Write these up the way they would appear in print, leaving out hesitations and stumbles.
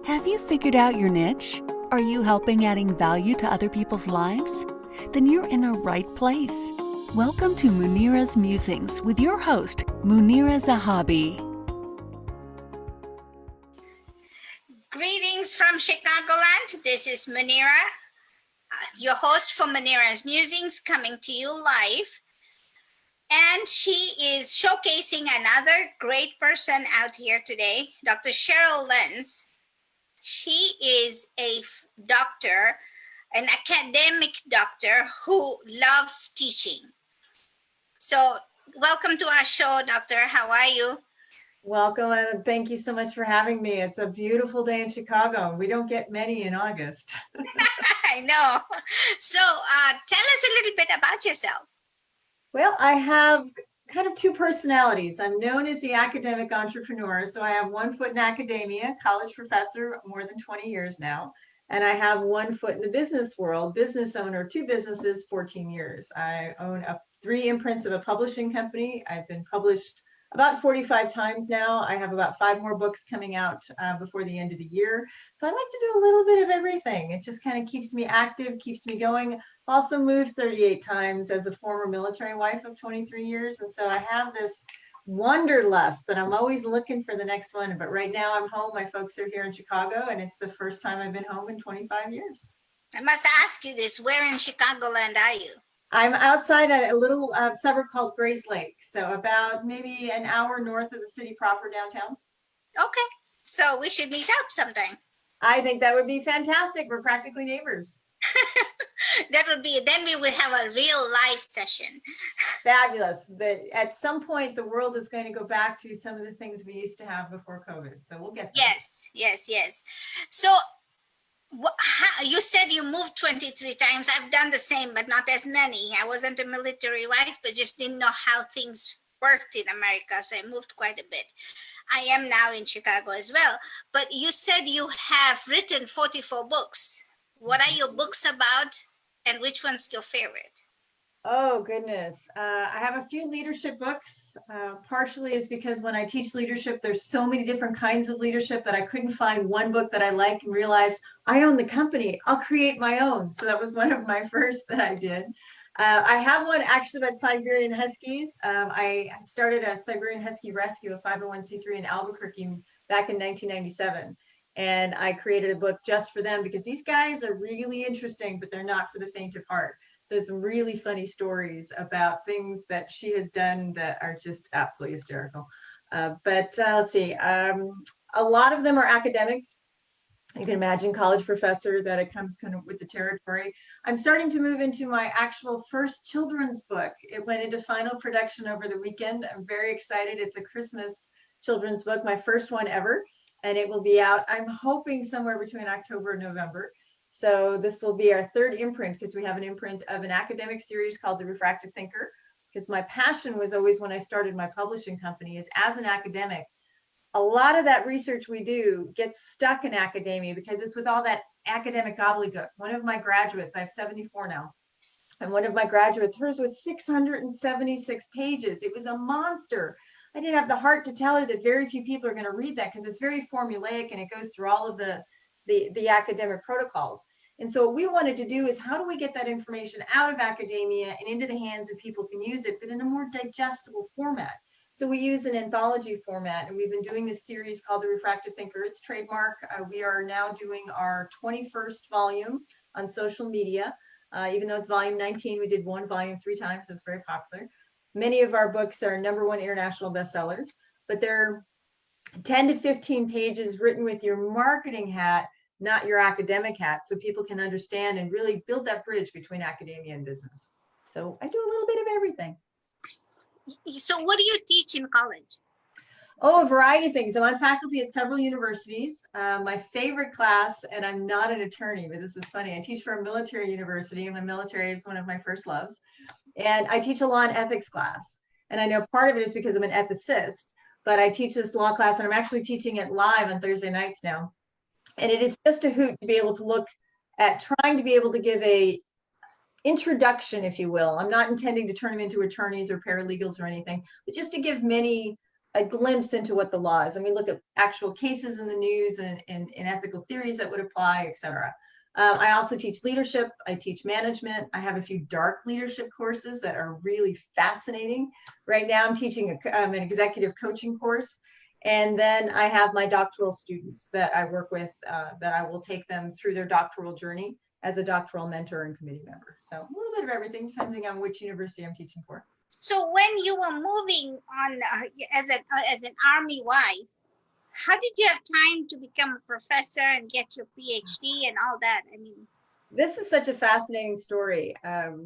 Have you figured out your niche? Are you helping adding value to other people's lives? Then you're in the right place. Welcome to Munira's Musings with your host, Munira Zahabi. Greetings from Chicagoland. This is Munira, your host for Munira's Musings, coming to you live. And she is showcasing another great person out here today, Dr. Cheryl Lentz. She is a doctor, an academic doctor who loves teaching. So welcome to our show, Doctor. How are you? Welcome, and thank you so much for having me. It's a beautiful day in Chicago. We don't get many in August. I know. So tell us a little bit about yourself. Well, I have kind of two personalities. I'm known as the academic entrepreneur. So I have one foot in academia, college professor, more than 20 years now. And I have one foot in the business world, business owner, two businesses, 14 years. I own three imprints of a publishing company. I've been published about 45 times now. I have about 5 more books coming out before the end of the year. So I like to do a little bit of everything. It just kind of keeps me active, keeps me going. Also moved 38 times as a former military wife of 23 years. And so I have this wanderlust that I'm always looking for the next one. But right now I'm home. My folks are here in Chicago, and it's the first time I've been home in 25 years. I must ask you this, where in Chicagoland are you? I'm outside at a little suburb called Grays Lake. So about maybe an hour north of the city proper downtown. Okay, so we should meet up sometime. I think that would be fantastic. We're practically neighbors. That would be, then we would have a real live session. Fabulous. That at some point the world is going to go back to some of the things we used to have before COVID. So we'll get there. Yes. So you said you moved 23 times. I've done the same, but not as many. I wasn't a military wife, but just didn't know how things worked in America. So I moved quite a bit. I am now in Chicago as well. But you said you have written 44 books. What are your books about, and which one's your favorite? Oh, goodness. I have a few leadership books. Partially is because when I teach leadership, there's so many different kinds of leadership that I couldn't find one book that I like and realized I own the company. I'll create my own. So that was one of my first that I did. I have one actually about Siberian Huskies. I started a Siberian Husky Rescue, a 501c3 in Albuquerque back in 1997. And I created a book just for them because these guys are really interesting, but they're not for the faint of heart. So some really funny stories about things that she has done that are just absolutely hysterical. But let's see, a lot of them are academic. You can imagine college professor that it comes kind of with the territory. I'm starting to move into my actual first children's book. It went into final production over the weekend. I'm very excited. It's a Christmas children's book, my first one ever. And it will be out, I'm hoping, somewhere between October and November. So this will be our third imprint, because we have an imprint of an academic series called The Refractive Thinker. Because my passion was always, when I started my publishing company, is as an academic, a lot of that research we do gets stuck in academia because it's with all that academic gobbledygook. One of my graduates, I have 74 now, and one of my graduates, hers was 676 pages. It was a monster. I didn't have the heart to tell her that very few people are going to read that because it's very formulaic and it goes through all of the academic protocols. And so what we wanted to do is, how do we get that information out of academia and into the hands of people who can use it, but in a more digestible format? So we use an anthology format, and we've been doing this series called The Refractive Thinker. It's trademark. We are now doing our 21st volume on social media. Even though it's volume 19, we did one volume 3 times. So it's very popular. Many of our books are #1 international bestsellers, but they're 10 to 15 pages written with your marketing hat, not your academic hat, so people can understand and really build that bridge between academia and business. So I do a little bit of everything. So what do you teach in college? Oh, a variety of things. I'm on faculty at several universities. My favorite class, and I'm not an attorney, but this is funny, I teach for a military university, and the military is one of my first loves. And I teach a law and ethics class. And I know part of it is because I'm an ethicist, but I teach this law class, and I'm actually teaching it live on Thursday nights now. And it is just a hoot to be able to look at trying to be able to give a introduction, if you will. I'm not intending to turn them into attorneys or paralegals or anything, but just to give many a glimpse into what the law is. And we look at actual cases in the news and ethical theories that would apply, et cetera. I also teach leadership. I teach management. I have a few dark leadership courses that are really fascinating. Right now, I'm teaching an executive coaching course. And then I have my doctoral students that I work with, that I will take them through their doctoral journey as a doctoral mentor and committee member. So a little bit of everything, depending on which university I'm teaching for. So when you were moving on as an Army wife, how did you have time to become a professor and get your PhD and all that? I mean, this is such a fascinating story.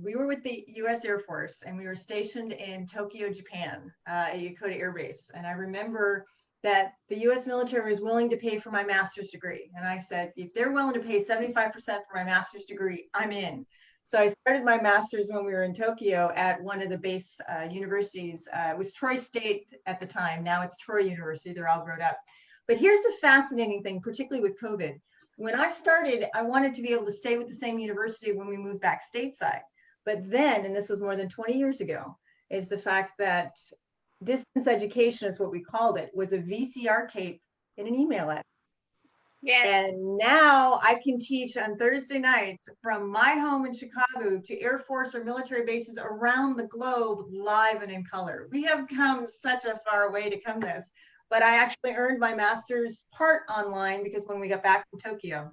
We were with the U.S. Air Force, and we were stationed in Tokyo, Japan, at Yokota Air Base. And I remember that the U.S. military was willing to pay for my master's degree. And I said, if they're willing to pay 75% for my master's degree, I'm in. So I started my master's when we were in Tokyo at one of the base universities. It was Troy State at the time. Now it's Troy University. They're all grown up. But here's the fascinating thing, particularly with COVID. When I started, I wanted to be able to stay with the same university when we moved back stateside. But then, and this was more than 20 years ago, is the fact that distance education is what we called it, was a VCR tape in an email address. yes. And now I can teach on Thursday nights from my home in Chicago to Air Force or military bases around the globe, live and in color. We have come such a far way to come this, but I actually earned my master's part online because when we got back from Tokyo.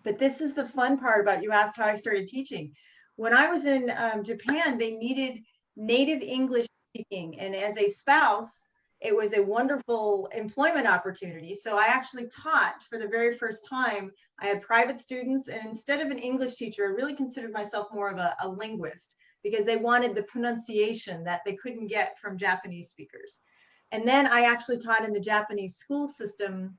But this is the fun part about, you asked how I started teaching. When I was in Japan, they needed native English speaking. And as a spouse, it was a wonderful employment opportunity. So I actually taught for the very first time. I had private students, and instead of an English teacher, I really considered myself more of a linguist, because they wanted the pronunciation that they couldn't get from Japanese speakers. And then I actually taught in the Japanese school system,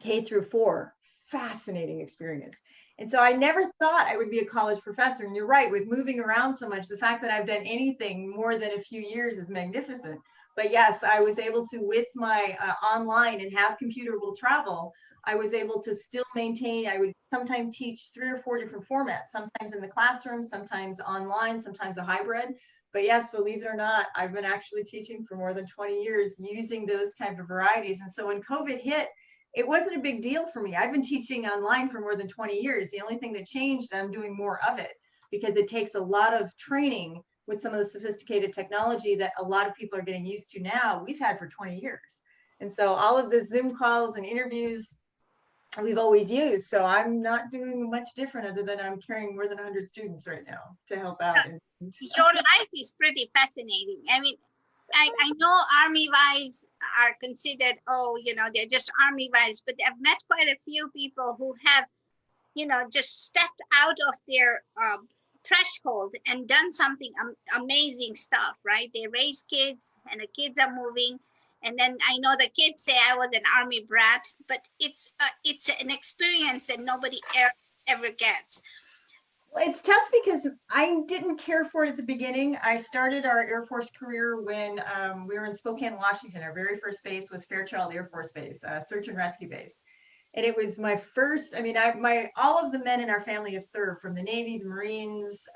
K through 4. Fascinating experience. And so I never thought I would be a college professor. And you're right, with moving around so much, the fact that I've done anything more than a few years is magnificent. But yes, I was able to, with my online and have computable travel, I was able to still maintain. I would sometimes teach 3 or 4 different formats, sometimes in the classroom, sometimes online, sometimes a hybrid. But yes, believe it or not, I've been actually teaching for more than 20 years using those kind of varieties. And so when COVID hit, it wasn't a big deal for me. I've been teaching online for more than 20 years. The only thing that changed, I'm doing more of it because it takes a lot of training with some of the sophisticated technology that a lot of people are getting used to now, we've had for 20 years. And so all of the Zoom calls and interviews we've always used. So I'm not doing much different other than I'm carrying more than 100 students right now to help out. Your life is pretty fascinating. I mean, I know Army wives are considered, oh, you know, they're just Army wives, but I've met quite a few people who have, you know, just stepped out of their threshold and done something amazing stuff, right? They raise kids and the kids are moving. And then I know the kids say I was an Army brat, but it's an experience that nobody ever gets. Well, it's tough because I didn't care for it at the beginning. I started our Air Force career when we were in Spokane, Washington. Our very first base was Fairchild Air Force Base, search and rescue base. And it was my first, I mean, all of the men in our family have served, from the Navy, the Marines.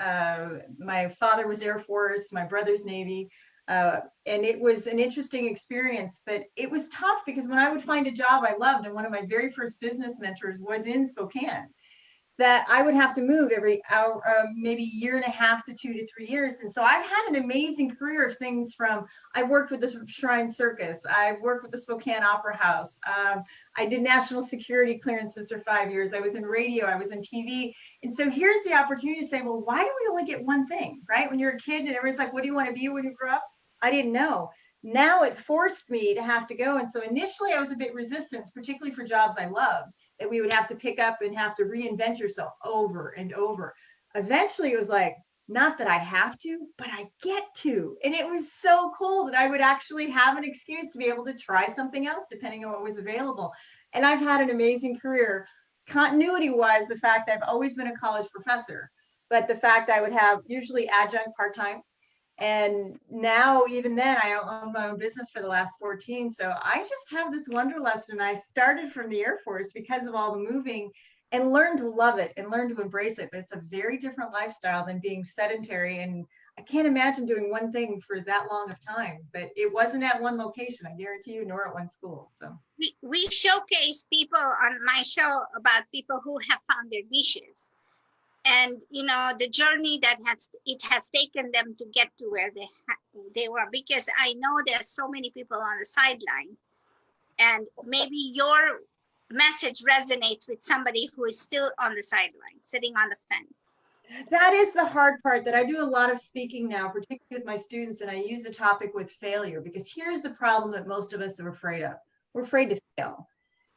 My father was Air Force, my brother's Navy. And it was an interesting experience, but it was tough because when I would find a job I loved, and one of my very first business mentors was in Spokane, that I would have to move every hour, maybe year and a half to 2 to 3 years. And so I've had an amazing career of things from, I worked with the Shrine Circus. I worked with the Spokane Opera House. I did national security clearances for 5 years. I was in radio, I was in TV. And so here's the opportunity to say, well, why do we only get one thing, right? When you're a kid and everyone's like, what do you want to be when you grow up? I didn't know. Now it forced me to have to go. And so initially I was a bit resistant, particularly for jobs I loved, that we would have to pick up and have to reinvent yourself over and over. Eventually it was like, not that I have to, but I get to. And it was so cool that I would actually have an excuse to be able to try something else depending on what was available. And I've had an amazing career. Continuity wise, the fact that I've always been a college professor, but the fact I would have usually adjunct part-time. And now, even then, I own my own business for the last 14. So I just have this wanderlust. And I started from the Air Force because of all the moving, and learned to love it and learn to embrace it. But it's a very different lifestyle than being sedentary. And I can't imagine doing one thing for that long of time, but it wasn't at one location, I guarantee you, nor at one school. So we showcase people on my show about people who have found their niches, and the journey that has taken them to get to where they were, because I know there's so many people on the sidelines, and maybe your message resonates with somebody who is still on the sideline, sitting on the fence. that is the hard part, that I do a lot of speaking now, particularly with my students, and I use a topic with failure, because here's the problem that most of us are afraid of. We're afraid to fail.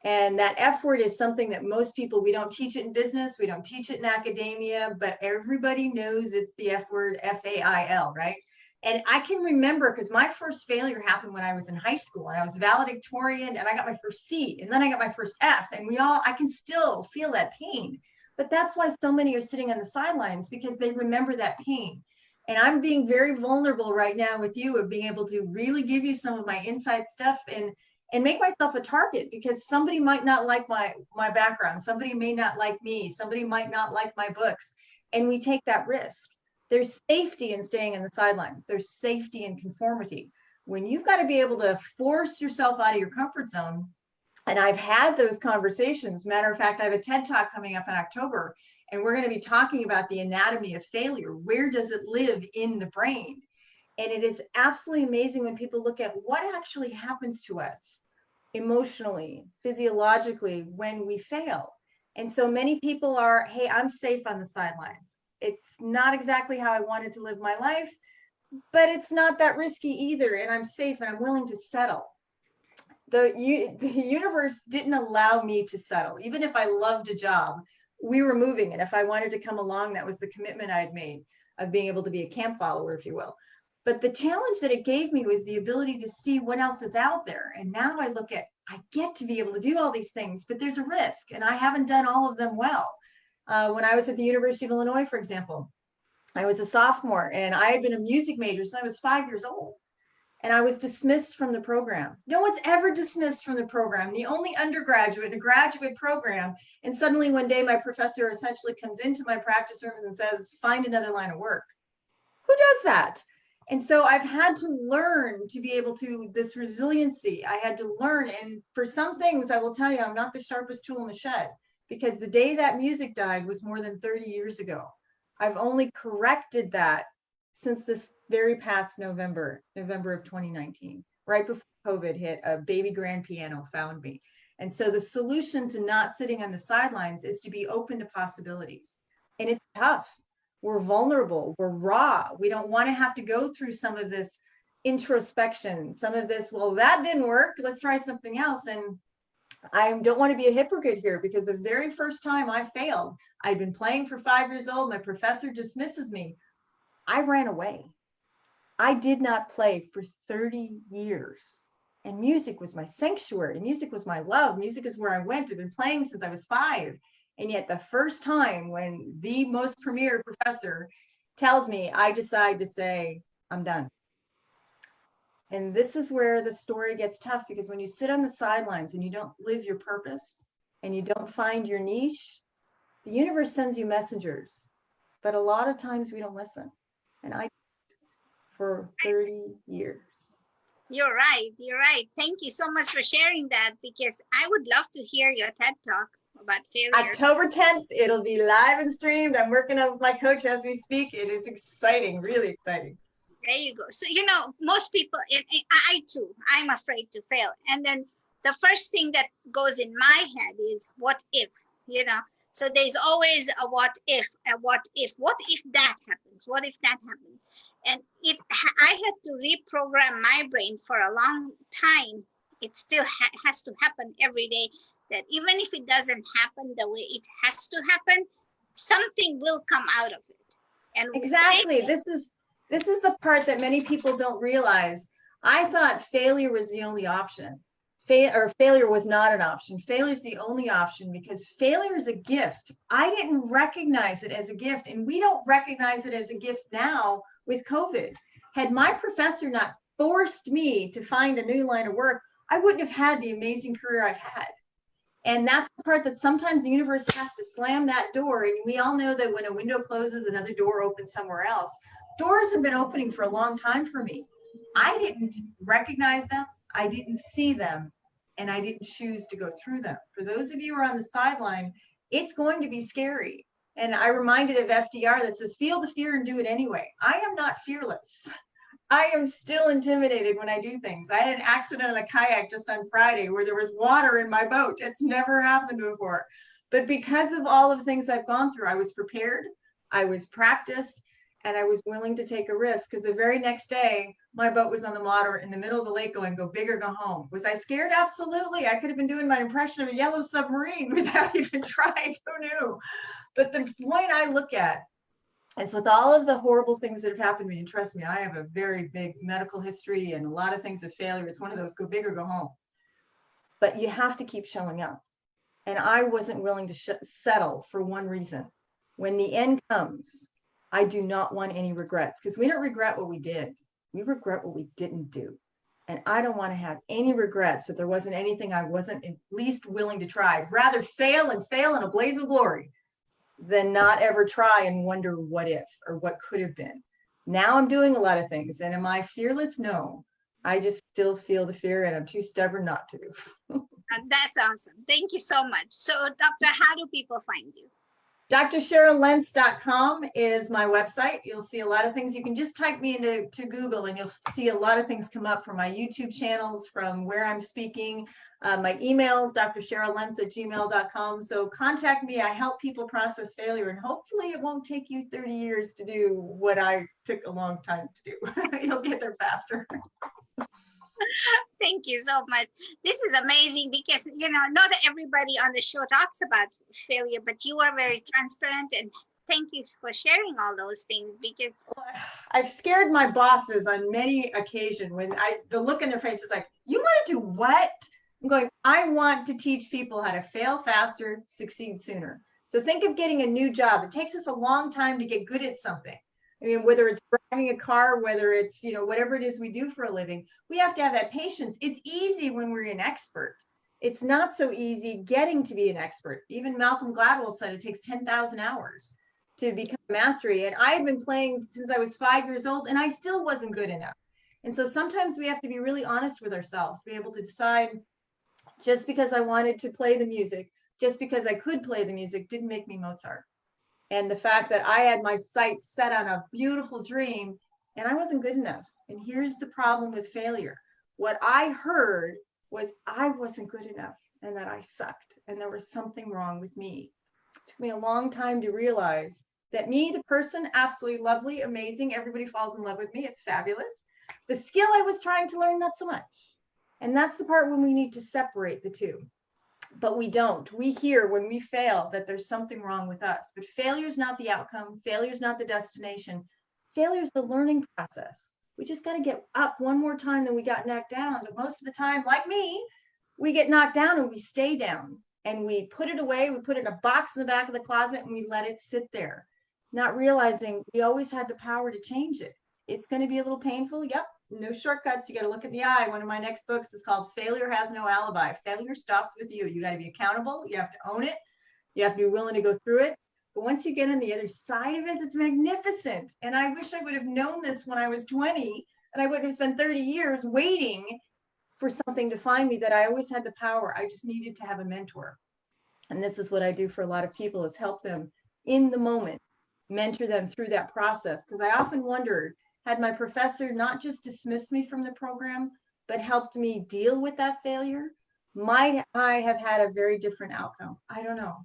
And that F word is something that most people, we don't teach it in business, we don't teach it in academia, but everybody knows it's the F word, F-A-I-L, right? And I can remember, because my first failure happened when I was in high school, and I was valedictorian, and I got my first C, and then I got my first F, and I can still feel that pain. But that's why so many are sitting on the sidelines, because they remember that pain. And I'm being very vulnerable right now with you, of being able to really give you some of my inside stuff and make myself a target, because somebody might not like my background. Somebody may not like me. Somebody might not like my books. And we take that risk. There's safety in staying on the sidelines. There's safety in conformity. When you've got to be able to force yourself out of your comfort zone, and I've had those conversations. Matter of fact, I have a TED Talk coming up in October, and we're going to be talking about the anatomy of failure. Where does it live in the brain? And it is absolutely amazing when people look at what actually happens to us emotionally, physiologically, when we fail. And so many people are, hey, I'm safe on the sidelines. It's not exactly how I wanted to live my life, but it's not that risky either. And I'm safe and I'm willing to settle. The universe didn't allow me to settle. Even if I loved a job, we were moving. And if I wanted to come along, that was the commitment I had made of being able to be a camp follower, if you will. But the challenge that it gave me was the ability to see what else is out there. And now I look at, I get to be able to do all these things, but there's a risk, and I haven't done all of them well. When I was at the University of Illinois, for example, I was a sophomore, and I had been a music major since I was 5 years old. And I was dismissed from the program. No one's ever dismissed from the program. The only undergraduate in a graduate program. And suddenly one day my professor essentially comes into my practice rooms and says, find another line of work. Who does that? And so I've had to learn to be able to, this resiliency, I had to learn. And for some things, I will tell you, I'm not the sharpest tool in the shed, because the day that music died was more than 30 years ago. I've only corrected that since this very past November of 2019, right before COVID hit. A baby grand piano found me. And so the solution to not sitting on the sidelines is to be open to possibilities. And it's tough. We're vulnerable, we're raw. We don't want to have to go through some of this introspection, some of this, well, that didn't work, let's try something else. And I don't want to be a hypocrite here, because the very first time I failed, I'd been playing for 5 years old, my professor dismisses me. I ran away. I did not play for 30 years. And music was my sanctuary. Music was my love. Music is where I went. I've been playing since I was 5. And yet the first time when the most premier professor tells me, I decide to say, I'm done. And this is where the story gets tough, because when you sit on the sidelines and you don't live your purpose and you don't find your niche, the universe sends you messengers. But a lot of times we don't listen. And I, for 30 years. You're right. You're right. Thank you so much for sharing that, because I would love to hear your TED Talk about failure. October 10th, it'll be live and streamed. I'm working on with my coach as we speak. It is exciting, really exciting. There you go. So, most people, I too, I'm afraid to fail. And then the first thing that goes in my head is, what if, So there's always a what if, what if that happens? What if that happens? And I had to reprogram my brain for a long time. It still has to happen every day, that even if it doesn't happen the way it has to happen, something will come out of it. And exactly, this is the part that many people don't realize. I thought failure was the only option. Failure was not an option. Failure is the only option, because failure is a gift. I didn't recognize it as a gift, and we don't recognize it as a gift now with COVID. Had my professor not forced me to find a new line of work, I wouldn't have had the amazing career I've had. And that's the part that sometimes the universe has to slam that door. And we all know that when a window closes, another door opens somewhere else. doors have been opening for a long time for me. I didn't recognize them. I didn't see them, and I didn't choose to go through them. For those of you who are on the sideline, it's going to be scary. And I reminded of FDR that says, feel the fear and do it anyway. I am not fearless. I am still intimidated when I do things. I had an accident on a kayak just on Friday where there was water in my boat. It's never happened before. But because of all of the things I've gone through, I was prepared, I was practiced, and I was willing to take a risk, because the very next day, my boat was on the water in the middle of the lake going, go big or go home. Was I scared? Absolutely. I could have been doing my impression of a yellow submarine without even trying. Who knew? But the point I look at is, with all of the horrible things that have happened to me, and trust me, I have a very big medical history and a lot of things of failure. It's one of those go big or go home. But you have to keep showing up. And I wasn't willing to settle for one reason. When the end comes, I do not want any regrets, because we don't regret what we did. We regret what we didn't do. And I don't want to have any regrets that there wasn't anything I wasn't at least willing to try. I'd rather fail in a blaze of glory than not ever try and wonder what if or what could have been. Now I'm doing a lot of things. And am I fearless? No. I just still feel the fear, and I'm too stubborn not to. That's awesome. Thank you so much. So, Doctor, how do people find you? DrCherylLentz.com is my website. You'll see a lot of things. You can just type me into Google, and you'll see a lot of things come up from my YouTube channels, from where I'm speaking. My emails, drcheryllentz@gmail.com. So contact me. I help people process failure, and hopefully it won't take you 30 years to do what I took a long time to do. You'll get there faster. Thank you so much. This is amazing, because, not everybody on the show talks about failure, but you are very transparent, and thank you for sharing all those things, because I've scared my bosses on many occasions when the look in their face is like, you want to do what? I'm going, I want to teach people how to fail faster, succeed sooner. So think of getting a new job. It takes us a long time to get good at something. I mean, whether it's driving a car, whether it's, whatever it is we do for a living, we have to have that patience. It's easy when we're an expert. It's not so easy getting to be an expert. Even Malcolm Gladwell said it takes 10,000 hours to become mastery. And I had been playing since I was 5 years old, and I still wasn't good enough. And so sometimes we have to be really honest with ourselves, be able to decide, just because I wanted to play the music, just because I could play the music, didn't make me Mozart. And the fact that I had my sights set on a beautiful dream and I wasn't good enough. And here's the problem with failure. What I heard was I wasn't good enough, and that I sucked, and there was something wrong with me. It took me a long time to realize that me, the person, absolutely lovely, amazing. Everybody falls in love with me. It's fabulous. The skill I was trying to learn, not so much. And that's the part when we need to separate the two. But we don't. We hear when we fail that there's something wrong with us. But failure is not the outcome. Failure is not the destination. Failure is the learning process. We just got to get up one more time than we got knocked down. But most of the time, like me, we get knocked down and we stay down. And we put it away. We put it in a box in the back of the closet and we let it sit there, not realizing we always had the power to change it. It's going to be a little painful. Yep. No shortcuts. You got to look at the eye. One of my next books is called Failure Has No Alibi. Failure stops with you. You got to be accountable. You have to own it. You have to be willing to go through it. But once you get on the other side of it, it's magnificent. And I wish I would have known this when I was 20, and I wouldn't have spent 30 years waiting for something to find me, that I always had the power. I just needed to have a mentor. And this is what I do for a lot of people, is help them in the moment, mentor them through that process. Because I often wondered, had my professor not just dismissed me from the program, but helped me deal with that failure, might I have had a very different outcome? I don't know.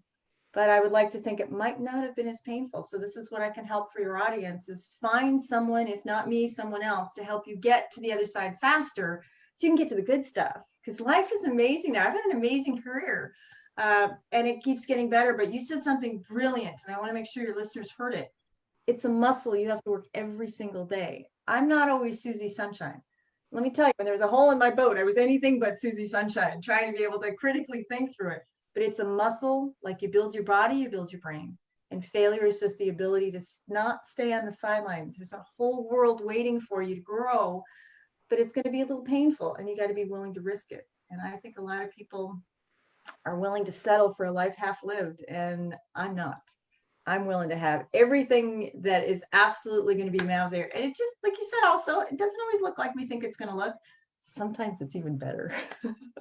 But I would like to think it might not have been as painful. So this is what I can help for your audience, is find someone, if not me, someone else, to help you get to the other side faster so you can get to the good stuff. Because life is amazing now. I've had an amazing career and it keeps getting better. But you said something brilliant, and I want to make sure your listeners heard it. It's a muscle you have to work every single day. I'm not always Susie Sunshine. Let me tell you, when there was a hole in my boat, I was anything but Susie Sunshine, trying to be able to critically think through it. But it's a muscle. Like you build your body, you build your brain. And failure is just the ability to not stay on the sidelines. There's a whole world waiting for you to grow, but it's going to be a little painful, and you got to be willing to risk it. And I think a lot of people are willing to settle for a life half lived, and I'm not. I'm willing to have everything that is absolutely going to be out there. And it just, like you said, also, it doesn't always look like we think it's going to look. Sometimes it's even better.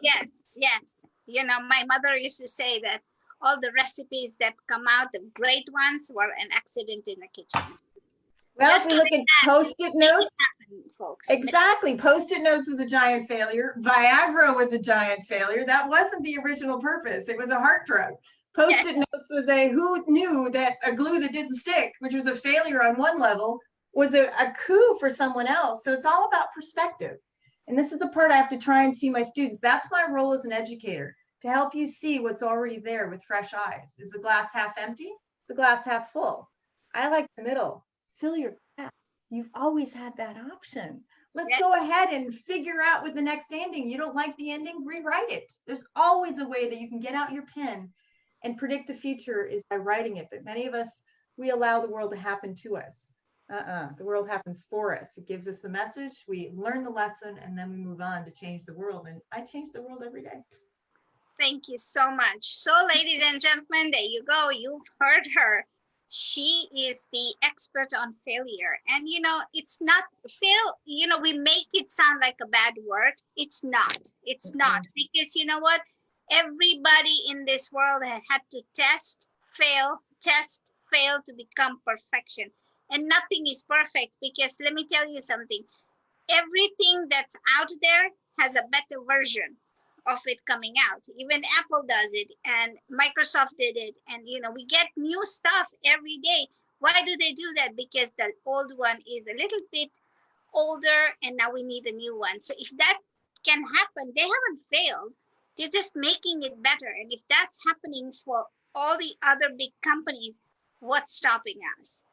Yes, yes. You know, my mother used to say that all the recipes that come out, the great ones, were an accident in the kitchen. Well, Just if we look like at that, Post-it make it notes, happen, folks. exactly. Post-it notes was a giant failure. Viagra was a giant failure. That wasn't the original purpose. It was a heart drug. Post-it notes was who knew that a glue that didn't stick, which was a failure on one level, was a coup for someone else. So it's all about perspective. And this is the part I have to try and see my students. That's my role as an educator, to help you see what's already there with fresh eyes. Is the glass half empty? Is the glass half full? I like the middle. Fill your glass. You've always had that option. Let's go ahead and figure out with the next ending. You don't like the ending? Rewrite it. There's always a way that you can get out your pen and predict the future is by writing it. But many of us, we allow the world to happen to us. The world happens for us. It gives us the message, we learn the lesson, and then we move on to change the world. And I change the world every day. Thank you so much. So, ladies and gentlemen, there you go. You've heard her. She is the expert on failure. And, you know, it's not fail. You know, we make it sound like a bad word. It's not. It's not. Because you know what? Everybody in this world has had to test, fail to become perfection. And nothing is perfect, because let me tell you something. Everything that's out there has a better version of it coming out. Even Apple does it, and Microsoft did it. And, you know, we get new stuff every day. Why do they do that? Because the old one is a little bit older, and now we need a new one. So if that can happen, they haven't failed. They're just making it better. And if that's happening for all the other big companies, what's stopping us?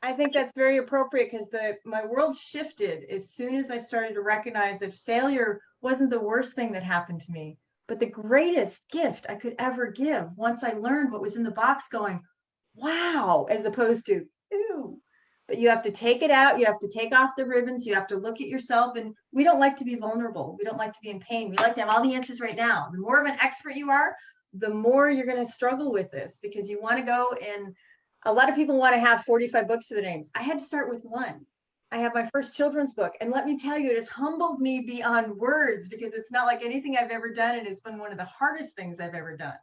I think that's very appropriate, because my world shifted as soon as I started to recognize that failure wasn't the worst thing that happened to me, but the greatest gift I could ever give once I learned what was in the box going, wow, as opposed to, ew. But you have to take it out. You have to take off the ribbons. You have to look at yourself. And we don't like to be vulnerable. We don't like to be in pain. We like to have all the answers right now. The more of an expert you are, the more you're going to struggle with this, because you want to go and a lot of people want to have 45 books to their names. I had to start with one. I have my first children's book. And let me tell you, it has humbled me beyond words, because it's not like anything I've ever done. And it's been one of the hardest things I've ever done.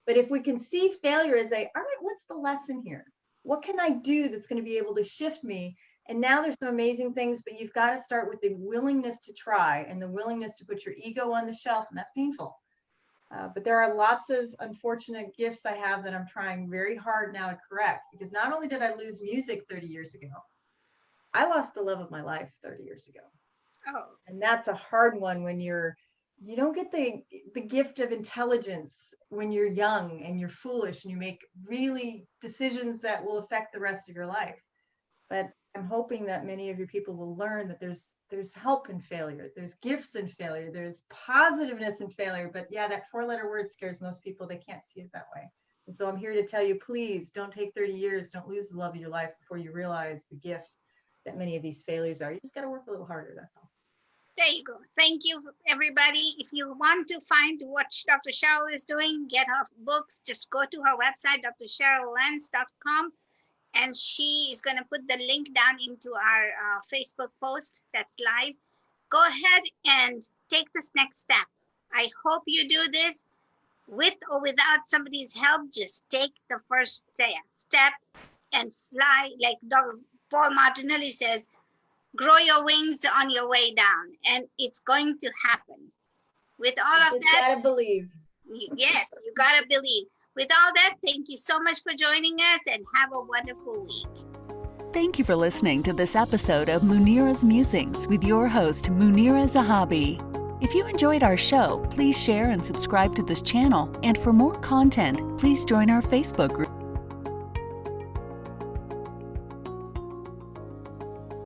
But if we can see failure as all right, what's the lesson here? What can I do that's going to be able to shift me? And now there's some amazing things, but you've got to start with the willingness to try and the willingness to put your ego on the shelf. And that's painful. But there are lots of unfortunate gifts I have that I'm trying very hard now to correct, because not only did I lose music 30 years ago, I lost the love of my life 30 years ago. Oh. And that's a hard one when you don't get the gift of intelligence when you're young and you're foolish and you make really decisions that will affect the rest of your life. But I'm hoping that many of your people will learn that there's help in failure. There's gifts in failure. There's positiveness in failure. But yeah, that 4-letter word scares most people. They can't see it that way. And so I'm here to tell you, please don't take 30 years. Don't lose the love of your life before you realize the gift that many of these failures are. You just got to work a little harder. That's all. There you go. Thank you, everybody. If you want to find what Dr. Cheryl is doing, get her books, just go to her website, drcheryllentz.com. And she is going to put the link down into our Facebook post that's live. Go ahead and take this next step. I hope you do this with or without somebody's help. Just take the first step and fly. Like Dr. Paul Martinelli says, grow your wings on your way down. And it's going to happen. With all of that, you gotta believe. Yes, you gotta believe. With all that, thank you so much for joining us, and have a wonderful week. Thank you for listening to this episode of Munira's Musings with your host, Munira Zahabi. If you enjoyed our show, please share and subscribe to this channel. And for more content, please join our Facebook group.